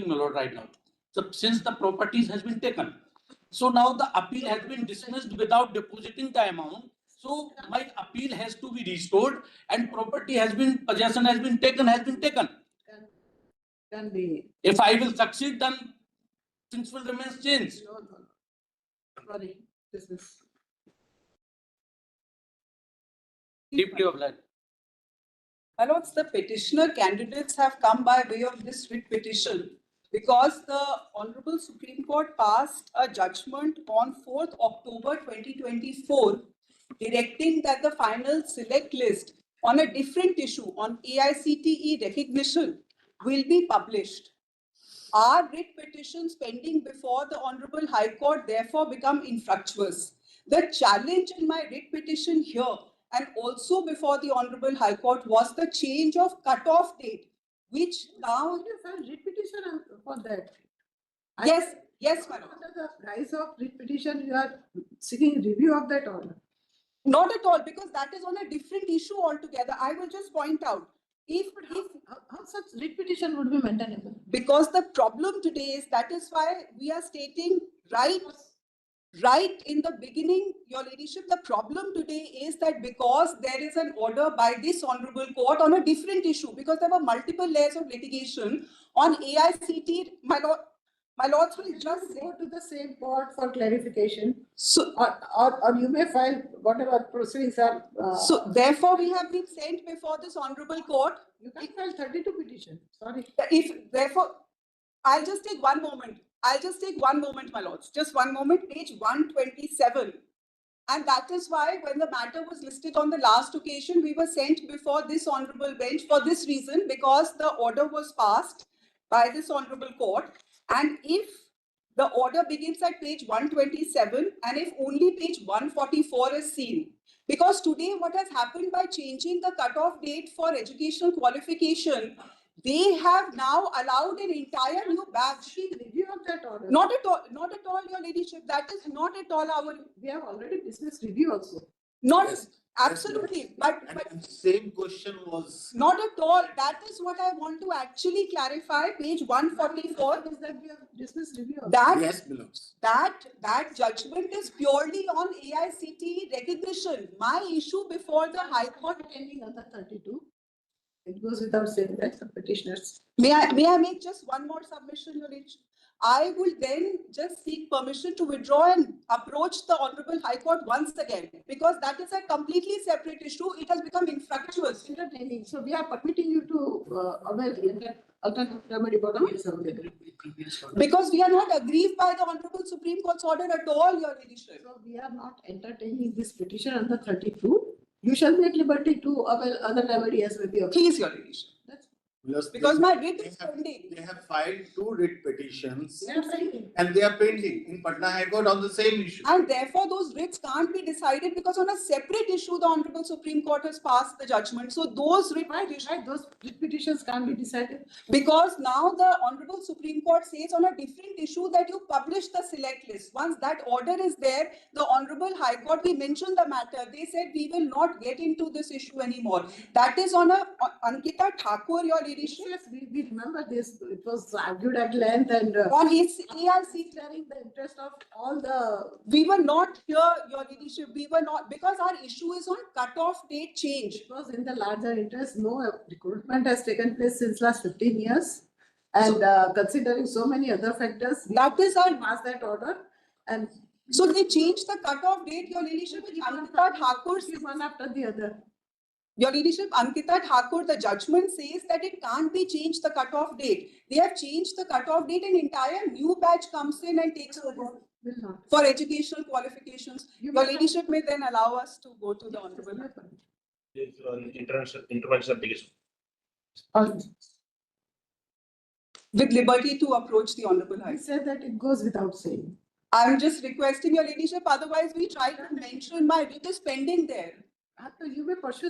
asking, my lord, right now. So since the properties has been taken, so now the appeal has been dismissed without depositing the amount. So my appeal has to be restored, and property has been, possession has been taken, Can be. If I will succeed, then things will remain changed. No. Sorry, this is. Deeply obliged. My lords, the petitioner candidates have come by way of this writ petition because the Honorable Supreme Court passed a judgment on 4th October 2024 directing that the final select list on a different issue on AICTE recognition will be published. Our writ petitions pending before the Honorable High Court therefore become infructuous. The challenge in my writ petition here and also before the Honorable High Court was the change of cutoff date, which now... You filed writ petition for that? Yes, my lord. Under the rise of writ petition, you are seeking review of that order? Not at all, because that is on a different issue altogether. I will just point out, how such writ petition would be maintainable? Because the problem today is, that is why we are stating right in the beginning, Your Ladyship, the problem today is that because there is an order by this Honorable Court on a different issue, because there were multiple layers of litigation on AICT, my lords will just go to the same court for clarification. So, or you may file whatever proceedings are. So therefore, we have been sent before this Honorable Court. You can file 32 petition. Sorry. Therefore, I'll just take one moment. My lords. Just one moment. Page 127. And that is why when the matter was listed on the last occasion, we were sent before this Honorable Bench for this reason, because the order was passed by this Honorable Court. And if the order begins at page 127 and if only page 144 is seen, because today what has happened by changing the cutoff date for educational qualification, they have now allowed an entire new batch. Review of that order. Not at all, Your Ladyship. That is not at all our. We have already dismissed review also. Not Yes. absolutely, but same question was not at all. That is what I want to actually clarify. Page 144 is that we have dismissed review also. yes, belongs. That judgment is purely on AICTE recognition. My issue before the High Court. Pending under 32. It goes without saying that the petitioners. May I make just one more submission, Your Lordship? I will then just seek permission to withdraw and approach the Honorable High Court once again, because that is a completely separate issue. It has become infructuous. Entertaining. So we are permitting you to avail the alternative remedy bottom. Because we are not aggrieved by the Honorable Supreme Court's order at all, Your Ladyship. So we are not entertaining this petition under 32. You shall be at liberty to avail other remedy as may be of. Please, Your Ladyship. Because my writ is pending. They have filed 2 writ petitions They are pending. and they are pending in Patna High Court on the same issue. And therefore, those writs can't be decided because on a separate issue, the Honorable Supreme Court has passed the judgment. So those writ petitions, Right, those writ petitions can't be decided. because now the Honorable Supreme Court says on a different issue that you publish the select list. Once that order is there, the Honorable High Court, we mentioned the matter. They said we will not get into this issue anymore. That is on Ankita Thakur, Your Ladyship. Yes, we remember this. It was argued at length and On his ARC, clearing the interest of all the. we were not here, Your Ladyship. We were not, because our issue is on cutoff date change. Because in the larger interest, no recruitment has taken place since last 15 years. And considering so many other factors, That is our. passed that order. And So they changed the cutoff date, Your Ladyship, which Ankita Thakur, one after the other. Your Ladyship, Ankita Thakur, the judgment says that it can't be changed the cutoff date. They have changed the cutoff date, an entire new batch comes in and takes over Will not. for educational qualifications. You Your may- Ladyship may then allow us to go to the Honorable. Intervention application. With liberty to approach the Honorable High I Court. said that it goes without saying. I'm just requesting, Your Ladyship, otherwise we try to mention my writ is pending there. You may pursue